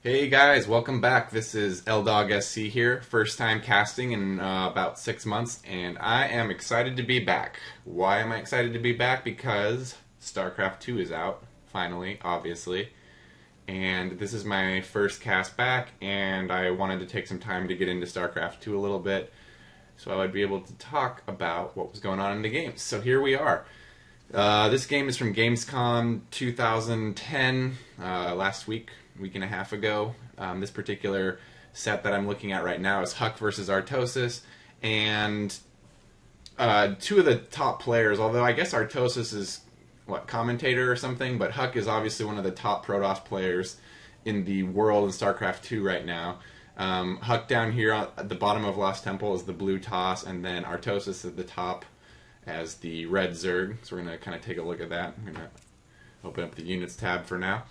Hey guys, welcome back. This is LDogSC here. First time casting in about 6 months, and I am excited to be back. Why am I excited to be back? Because StarCraft 2 is out, finally, obviously. And this is my first cast back, and I wanted to take some time to get into StarCraft 2 a little bit so I would be able to talk about what was going on in the game. So here we are. This game is from Gamescom 2010, last week and a half ago. This particular set that I'm looking at right now is HuK versus Artosis, and two of the top players, although I guess Artosis is, commentator or something, but HuK is obviously one of the top Protoss players in the world in StarCraft 2 right now. HuK down here at the bottom of Lost Temple is the blue Toss, and then Artosis at the top as the red Zerg. So we're going to kind of take a look at that. I'm going to open up the units tab for now.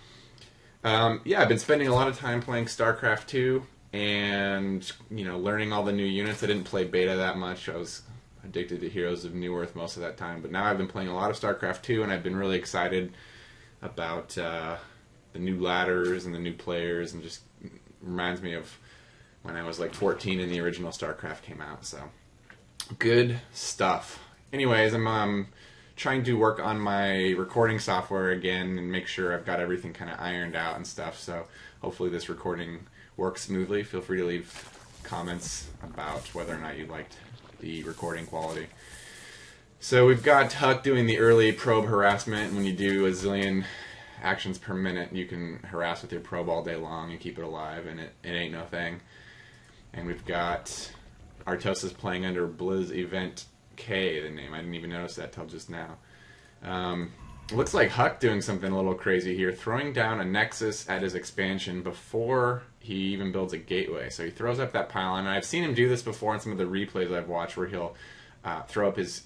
Yeah, I've been spending a lot of time playing StarCraft 2 and, learning all the new units. I didn't play beta that much. I was addicted to Heroes of New Earth most of that time. But now I've been playing a lot of StarCraft 2, and I've been really excited about the new ladders and the new players, and just reminds me of when I was like 14 and the original StarCraft came out. So, good stuff. Anyways, I'm trying to work on my recording software again and make sure I've got everything kind of ironed out and stuff. So hopefully this recording works smoothly. Feel free to leave comments about whether or not you liked the recording quality. So we've got HuK doing the early probe harassment. When you do a zillion actions per minute, you can harass with your probe all day long and keep it alive, and it ain't no thing. And we've got Artosis playing under Blizz Event K, the name. I didn't even notice that till just now. Looks like HuK doing something a little crazy here, throwing down a Nexus at his expansion before he even builds a gateway. So he throws up that pylon, and I've seen him do this before in some of the replays I've watched, where he'll throw up his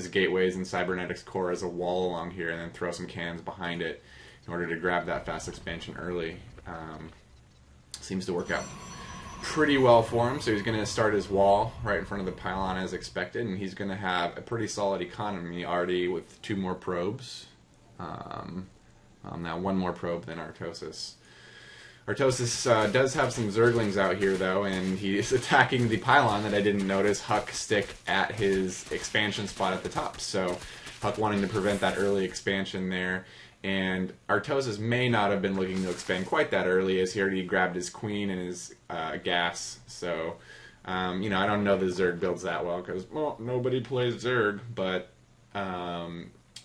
gateways and cybernetics core as a wall along here, and then throw some cannons behind it in order to grab that fast expansion early. Seems to work out pretty well for him. So he's going to start his wall right in front of the pylon as expected, and he's going to have a pretty solid economy already with 2 more probes. Now 1 more probe than Artosis. Artosis does have some Zerglings out here though, and he's attacking the pylon that I didn't notice HuK stick at his expansion spot at the top. So HuK wanting to prevent that early expansion there. And Artosis may not have been looking to expand quite that early, as he already grabbed his queen and his gas. So, I don't know the Zerg builds that well, because, nobody plays Zerg. But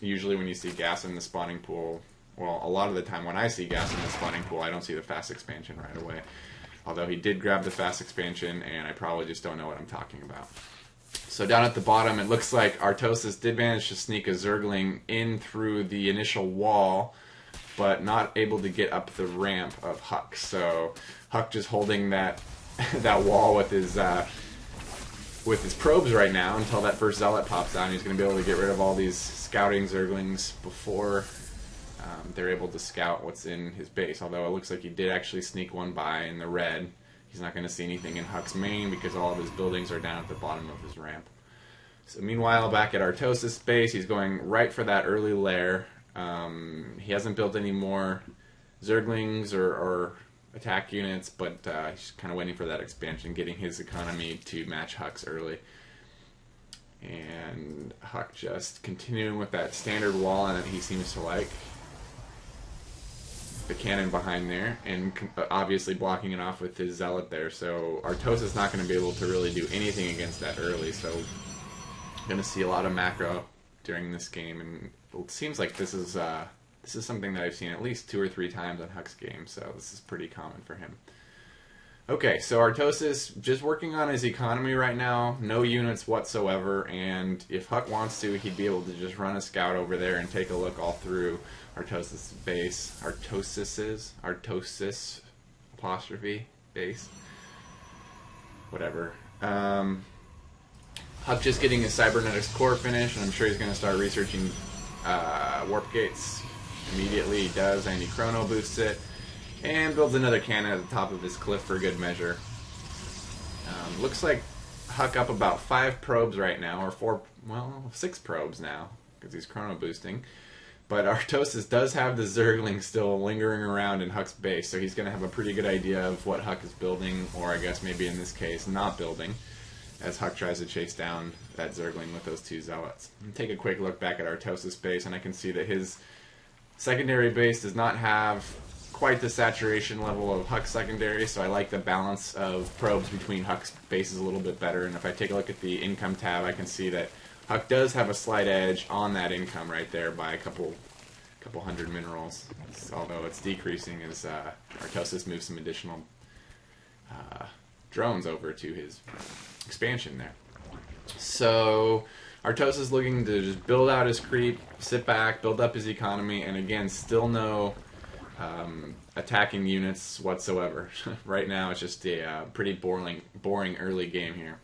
usually when you see gas in the spawning pool, a lot of the time when I see gas in the spawning pool, I don't see the fast expansion right away. Although he did grab the fast expansion, and I probably just don't know what I'm talking about. So down at the bottom, it looks like Artosis did manage to sneak a Zergling in through the initial wall, but not able to get up the ramp of HuK. So HuK just holding that wall with his probes right now until that first Zealot pops out. And he's going to be able to get rid of all these scouting Zerglings before they're able to scout what's in his base. Although it looks like he did actually sneak one by in the red. He's not going to see anything in HuK's main because all of his buildings are down at the bottom of his ramp. So meanwhile, back at Artosis' base, he's going right for that early lair. He hasn't built any more Zerglings or attack units, but he's kind of waiting for that expansion, getting his economy to match HuK's early. And HuK just continuing with that standard wall that he seems to like. The cannon behind there, and obviously blocking it off with his Zealot there. So Artosis is not going to be able to really do anything against that early. So going to see a lot of macro during this game, and it seems like this is something that I've seen at least 2 or 3 times on HuK's game. So this is pretty common for him. Okay, so Artosis just working on his economy right now, no units whatsoever, and if HuK wants to, he'd be able to just run a scout over there and take a look all through Artosis' base. Artosis apostrophe base. Whatever. HuK just getting his cybernetics core finished, and I'm sure he's going to start researching warp gates immediately. He does, and he chrono boosts it. And builds another cannon at the top of his cliff for good measure. Looks like HuK up about 5 probes right now, or 6 probes now, because he's chrono boosting. But Artosis does have the Zergling still lingering around in HuK's base, so he's going to have a pretty good idea of what HuK is building, or I guess maybe in this case not building, as HuK tries to chase down that Zergling with those 2 Zealots. Take a quick look back at Artosis' base, and I can see that his secondary base does not have quite the saturation level of HuK's secondary, so I like the balance of probes between HuK's bases a little bit better. And if I take a look at the income tab, I can see that HuK does have a slight edge on that income right there by a couple hundred minerals, although it's decreasing as Artosis moves some additional drones over to his expansion there. So Artosis is looking to just build out his creep, sit back, build up his economy, and again, still no attacking units whatsoever. Right now, it's just a pretty boring early game here.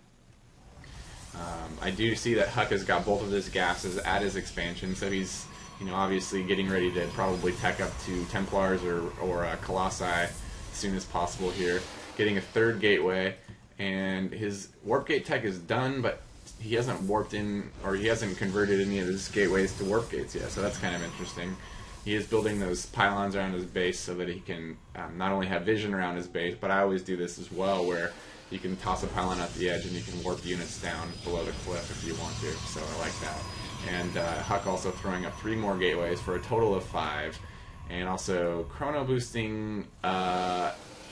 I do see that HuK has got both of his gases at his expansion, so he's obviously getting ready to probably tech up to Templars or Colossi as soon as possible here. Getting a 3rd gateway, and his warp gate tech is done, but he hasn't warped in, or he hasn't converted any of his gateways to warp gates yet, so that's kind of interesting. He is building those pylons around his base so that he can not only have vision around his base, but I always do this as well, where you can toss a pylon at the edge and you can warp units down below the cliff if you want to, so I like that. And HuK also throwing up 3 more gateways for a total of 5, and also chrono boosting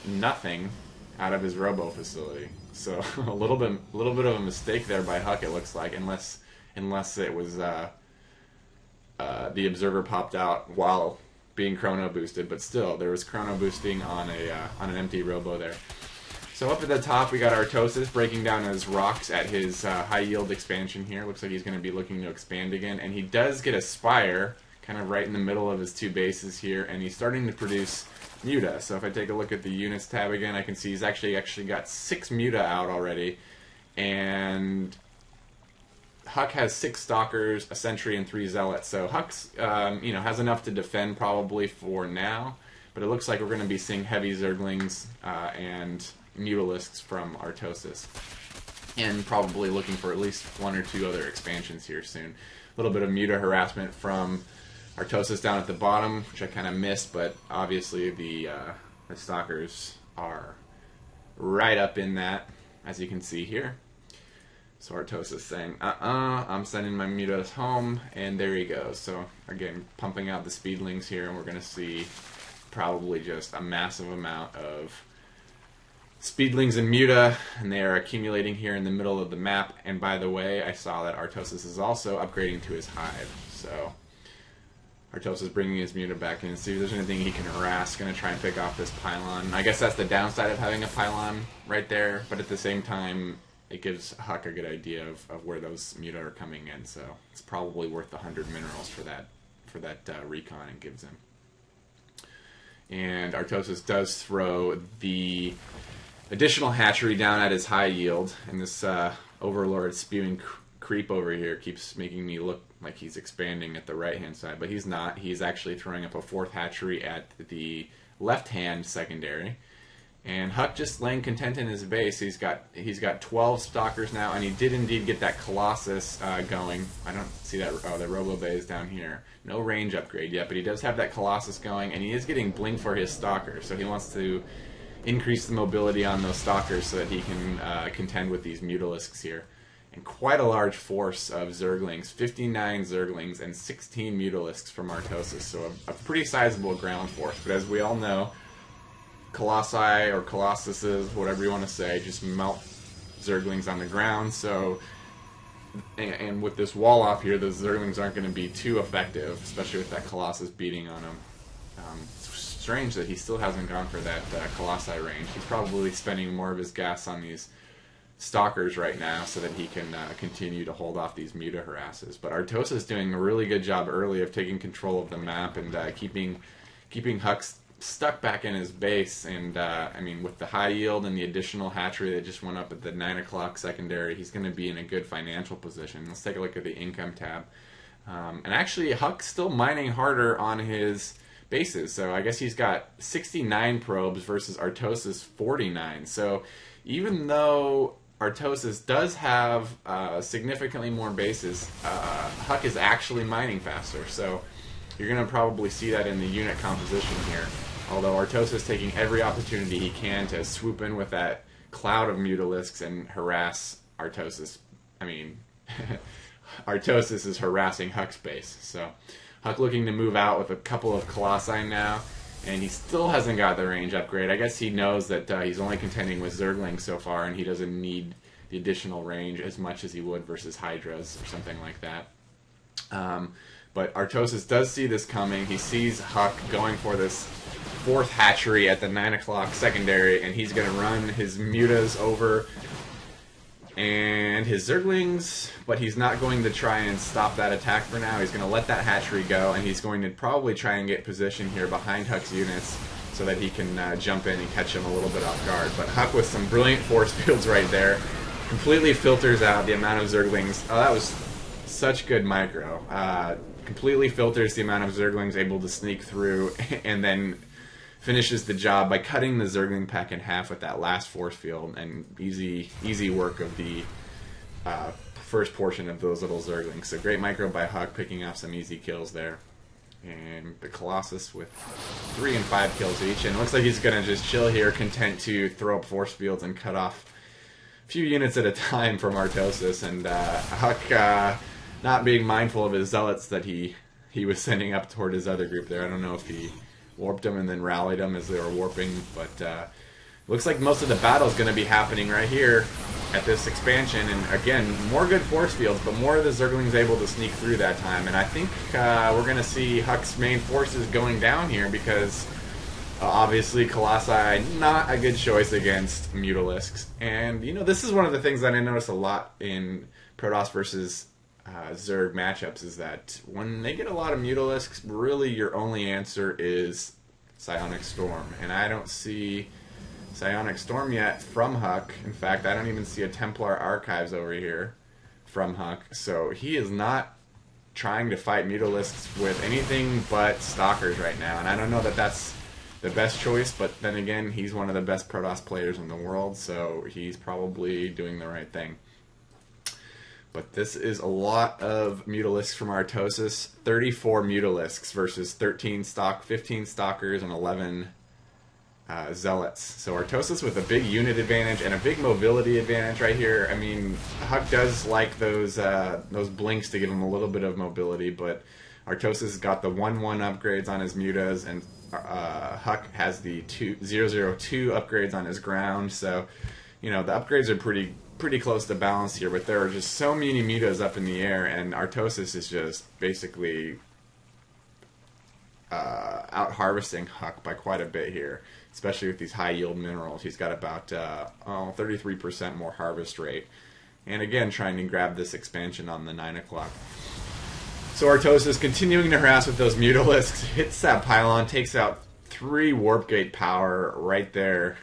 nothing out of his robo facility. So a little bit of a mistake there by HuK, it looks like, unless it was the observer popped out while being chrono boosted, but still there was chrono boosting on an empty robo there. So up at the top we got Artosis breaking down his rocks at his high yield expansion here. Looks like he's going to be looking to expand again, and he does get a spire kind of right in the middle of his 2 bases here, and he's starting to produce Muta. So if I take a look at the units tab again, I can see he's actually got 6 Muta out already, and HuK has 6 Stalkers, a Sentry, and 3 Zealots. So HuK's has enough to defend probably for now, but it looks like we're going to be seeing heavy Zerglings and Mutalisks from Artosis, and probably looking for at least 1 or 2 other expansions here soon. A little bit of Muta harassment from Artosis down at the bottom, which I kind of missed, but obviously the Stalkers are right up in that, as you can see here. So Artosis saying, I'm sending my Mutas home, and there he goes. So again, pumping out the Speedlings here, and we're going to see probably just a massive amount of Speedlings and Muta, and they are accumulating here in the middle of the map. And by the way, I saw that Artosis is also upgrading to his hive. So Artosis is bringing his Muta back in and see if there's anything he can harass. Going to try and pick off this pylon. I guess that's the downside of having a pylon right there, but at the same time, it gives HuK a good idea of where those Muta are coming in. So it's probably worth the 100 minerals for that recon it gives him. And Artosis does throw the additional hatchery down at his high yield, and this Overlord spewing creep over here keeps making me look like he's expanding at the right hand side, but he's not. He's actually throwing up a 4th hatchery at the left hand secondary, and HuK just laying content in his base. He's got 12 Stalkers now, and he did indeed get that Colossus going. I don't see that. Oh, the Robo Bay is down here. No range upgrade yet, but he does have that Colossus going, and he is getting blink for his Stalkers, so he wants to increase the mobility on those Stalkers so that he can contend with these Mutalisks here. And quite a large force of Zerglings, 59 Zerglings and 16 Mutalisks from Artosis, so a pretty sizable ground force. But as we all know, Colossi or Colossuses, whatever you want to say, just melt Zerglings on the ground. So, and with this wall off here, the Zerglings aren't going to be too effective, especially with that Colossus beating on them. It's strange that he still hasn't gone for that Colossi range. He's probably spending more of his gas on these Stalkers right now so that he can continue to hold off these Muta harasses. But Artosis is doing a really good job early of taking control of the map and keeping HuK stuck back in his base. And I mean, with the high yield and the additional hatchery that just went up at the 9 o'clock secondary, he's going to be in a good financial position. Let's take a look at the income tab. And actually, HuK's still mining harder on his bases. So I guess he's got 69 probes versus Artosis 49. So even though Artosis does have significantly more bases, HuK is actually mining faster. So you're going to probably see that in the unit composition here. Although Artosis is taking every opportunity he can to swoop in with that cloud of Mutalisks and harass Artosis. I mean, Artosis is harassing HuK's base. So HuK looking to move out with a couple of Colossi now, and he still hasn't got the range upgrade. I guess he knows that he's only contending with Zerglings so far, and he doesn't need the additional range as much as he would versus Hydras or something like that. But Artosis does see this coming. He sees HuK going for this fourth hatchery at the 9 o'clock secondary, and he's going to run his Mutas over and his Zerglings, but he's not going to try and stop that attack for now. He's going to let that hatchery go, and he's going to probably try and get position here behind HuK's units so that he can jump in and catch him a little bit off guard. But HuK with some brilliant force fields right there completely filters out the amount of Zerglings. Oh, that was such good micro. Completely filters the amount of Zerglings able to sneak through, and then finishes the job by cutting the Zergling pack in half with that last force field, and easy work of the first portion of those little Zerglings. So great micro by HuK, picking off some easy kills there. And the Colossus with 3 and 5 kills each, and it looks like he's going to just chill here, content to throw up force fields and cut off a few units at a time from Artosis, and HuK not being mindful of his zealots that he was sending up toward his other group there. I don't know if he warped them and then rallied them as they were warping, but looks like most of the battle is going to be happening right here at this expansion. And again, more good force fields, but more of the Zerglings able to sneak through that time. And I think we're going to see HuK's main forces going down here because obviously Colossi not a good choice against Mutalisks. And you know, this is one of the things that I notice a lot in Protoss versus Zerg matchups, is that when they get a lot of Mutalisks, really your only answer is Psionic Storm. And I don't see Psionic Storm yet from HuK. In fact, I don't even see a Templar Archives over here from HuK. So he is not trying to fight Mutalisks with anything but Stalkers right now. And I don't know that that's the best choice, but then again, he's one of the best Protoss players in the world, so he's probably doing the right thing. But this is a lot of Mutalisks from Artosis. 34 Mutalisks versus 15 Stalkers, and 11 Zealots. So Artosis with a big unit advantage and a big mobility advantage right here. I mean, HuK does like those blinks to give him a little bit of mobility, but Artosis has got the 1-1 upgrades on his Mutas, and HuK has the 002 upgrades on his ground. So, you know, the upgrades are pretty close to balance here, but there are just so many Mutas up in the air, and Artosis is just basically out harvesting HuK by quite a bit here, especially with these high yield minerals. He's got about 33% more harvest rate, and again trying to grab this expansion on the 9 o'clock. So Artosis continuing to harass with those Mutalisks, hits that pylon, takes out 3 Warp Gate power right there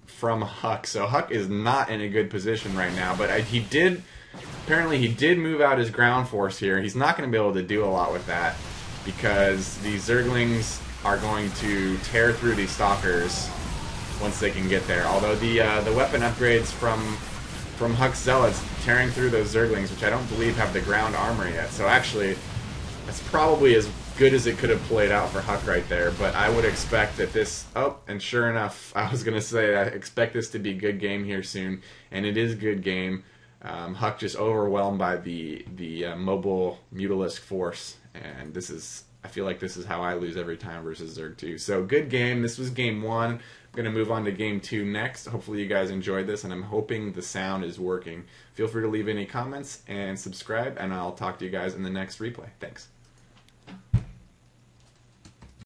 from HuK. So HuK is not in a good position right now, but apparently he did move out his ground force here. He's not going to be able to do a lot with that because these Zerglings are going to tear through these Stalkers once they can get there. Although the weapon upgrades from HuK's Zealots tearing through those Zerglings, which I don't believe have the ground armor yet. So actually, that's probably as good as it could have played out for HuK right there. But I would expect that this... Oh, and sure enough, I was going to say I expect this to be a good game here soon. And it is a good game. HuK just overwhelmed by the mobile Mutalisk force. And this is... I feel like this is how I lose every time versus Zerg 2. So good game. This was game 1. I'm going to move on to game 2 next. Hopefully you guys enjoyed this, and I'm hoping the sound is working. Feel free to leave any comments and subscribe, and I'll talk to you guys in the next replay. Thanks.